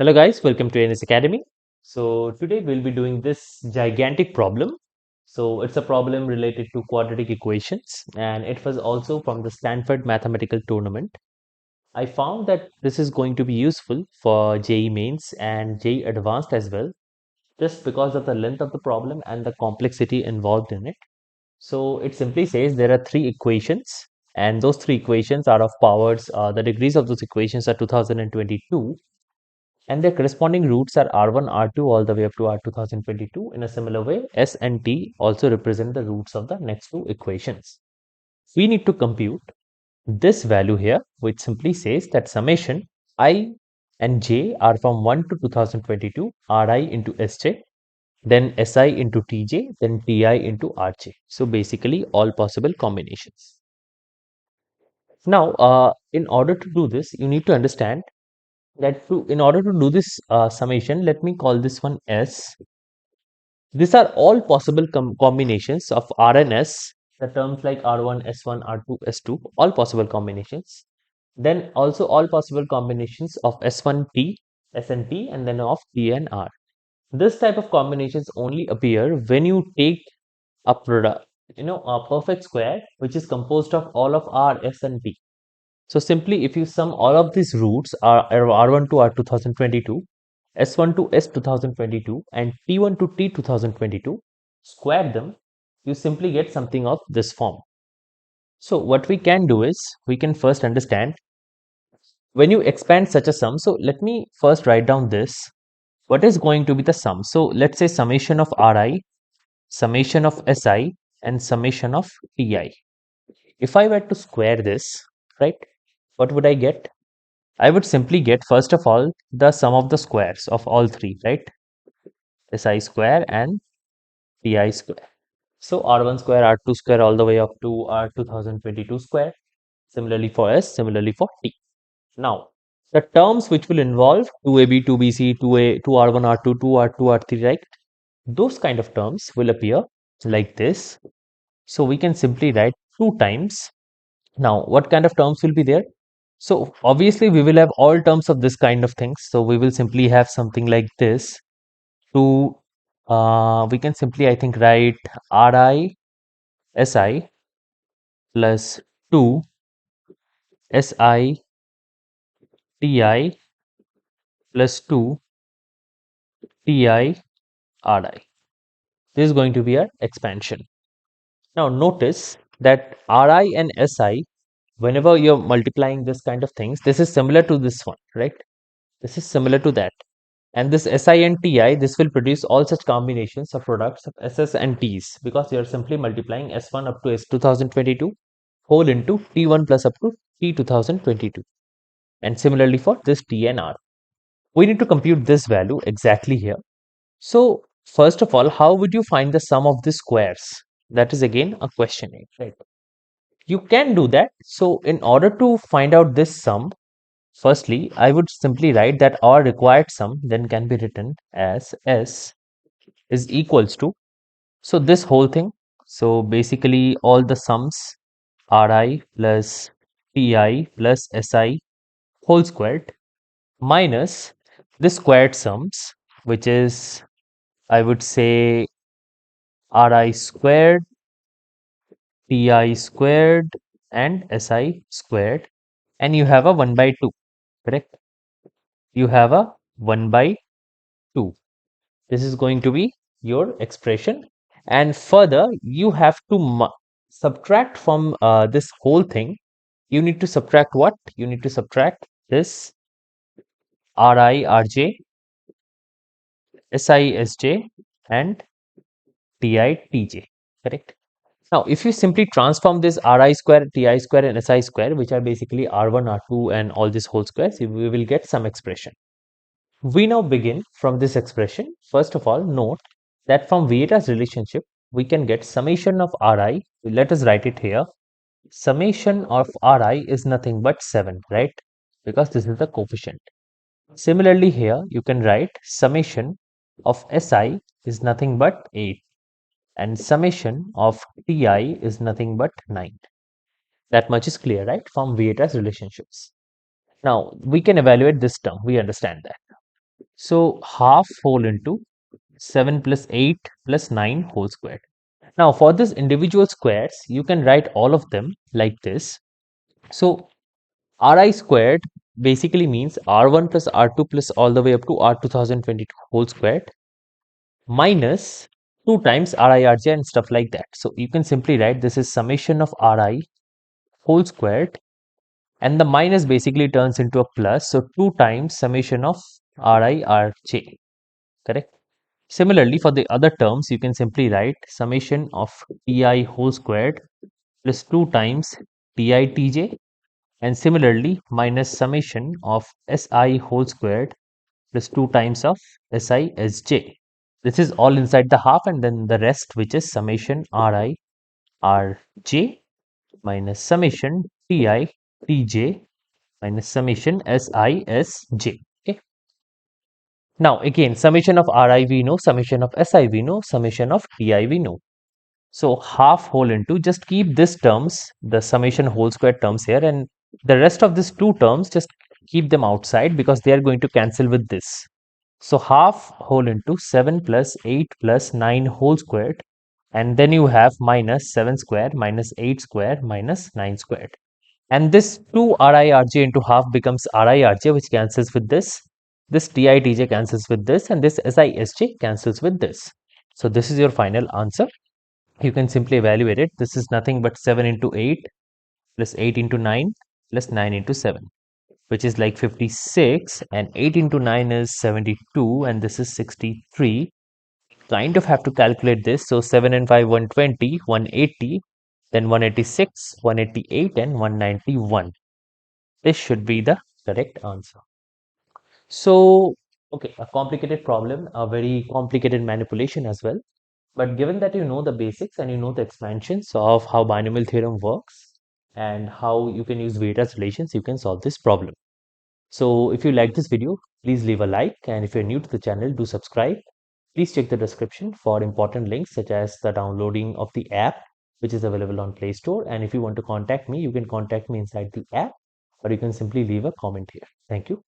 Hello guys, welcome to NS Academy. So today we'll be doing this gigantic problem. So it's a problem related to quadratic equations and it was also from the Stanford Mathematical Tournament. I found that this is going to be useful for JEE Mains and JEE Advanced as well, just because of the length of the problem and the complexity involved in it. So it simply says there are three equations and those three equations are of powers, the degrees of those equations are 2022 and their corresponding roots are R1, R2 all the way up to R 2022. In a similar way, S and T also represent the roots of the next two equations. We need to compute this value here, which simply says that summation I and j are from 1 to 2022, Ri into Sj, then Si into Tj, then Ti into Rj. So basically all possible combinations. Now, in order to do this, you need to understand that in order to do this summation, let me call this one S. These are all possible combinations of R and S, the terms like R1, S1, R2, S2, all possible combinations. Then also all possible combinations of S1T, SNT, and then of T and R. This type of combinations only appear when you take a product, a perfect square, which is composed of all of R, S, and T. So simply if you sum all of these roots R1 to R 2022, S1 to S 2022 and T1 to T 2022, square them, you simply get something of this form. So what we can do is we can first understand when you expand such a sum. So let me first write down this. What is going to be the sum? So let's say summation of Ri, summation of Si and summation of Ti. If I were to square this, right, what would I get? I would simply get, first of all, the sum of the squares of all three, right? Si square and Ti square. So R1 square, R2 square, all the way up to R 2022 square. Similarly for S, similarly for T. Now, the terms which will involve 2AB, 2BC, 2A, 2R1, R2, 2R2, R3, right? Those kind of terms will appear like this. So we can simply write 2 times. Now, what kind of terms will be there? So obviously we will have all terms of this kind of things. So we will simply have something like this. To we can simply, I think, write Ri Si plus 2 Si Ti plus 2 Ti Ri. This is going to be our expansion. Now notice that Ri and Si, whenever you're multiplying this kind of things, this is similar to this one, right? This is similar to that. And this Si and Ti, this will produce all such combinations of products of Ss and Ts because you are simply multiplying S1 up to S 2022 whole into T1 plus up to T 2022. And similarly for this T and R. We need to compute this value exactly here. So first of all, how would you find the sum of the squares? That is again a question, right? You can do that. So in order to find out this sum, firstly, I would simply write that our required sum then can be written as S is equals to, so this whole thing. So basically all the sums Ri plus Ti plus Si whole squared minus the squared sums, which is, I would say, Ri squared, Ti squared and Si squared, and you have a 1 by 2, correct? You have a 1 by 2. This is going to be your expression. And further, you have to subtract from this whole thing. You need to subtract what? You need to subtract this Ri, Rj, Si, Sj, and Ti, Tj, correct? Now, if you simply transform this Ri square, Ti square, and Si square, which are basically R1, R2, and all these whole squares, we will get some expression. We now begin from this expression. First of all, note that from Vieta's relationship, we can get summation of Ri. Let us write it here. Summation of Ri is nothing but 7, right? Because this is the coefficient. Similarly, here you can write summation of Si is nothing but 8 and summation of Ti is nothing but 9. That much is clear, right? From Vieta's relationships. Now, we can evaluate this term. We understand that. So half whole into 7 plus 8 plus 9 whole squared. Now for this individual squares, you can write all of them like this. So Ri squared basically means R1 plus R2 plus all the way up to R 2022 whole squared minus 2 times RIRJ and stuff like that. So you can simply write this is summation of Ri whole squared, and the minus basically turns into a plus. So 2 times summation of RIRJ, correct? Similarly, for the other terms, you can simply write summation of Ti whole squared plus 2 times Tij, and similarly minus summation of Si whole squared plus 2 times of Sij. This is all inside the half, and then the rest, which is summation Ri Rj minus summation Ti Tj minus summation Sij. Okay. Now again, summation of Ri we know, summation of Si we know, summation of Ti we know. So half whole into, just keep this terms, the summation whole square terms here, and the rest of these two terms, just keep them outside because they are going to cancel with this. So half whole into 7 plus 8 plus 9 whole squared, and then you have minus 7 square minus 8 square minus 9 squared. And this 2 RIRJ into half becomes RIRJ, which cancels with this. This TITJ cancels with this, and this SISJ cancels with this. So this is your final answer. You can simply evaluate it. This is nothing but 7 into 8 plus 8 into 9 plus 9 into 7, which is like 56, and 8 into 9 is 72, and this is 63. Kind of have to calculate this. So 7 and 5, 120, 180, then 186, 188, and 191. This should be the correct answer. So, okay, a complicated problem, a very complicated manipulation as well. But given that you know the basics and you know the expansions of how binomial theorem works and how you can use Vieta's relations, you can solve this problem. So if you like this video, please leave a like, and if you're new to the channel, do subscribe. Please check the description for important links such as the downloading of the app, which is available on Play Store. And if you want to contact me, you can contact me inside the app, or you can simply leave a comment here. Thank you.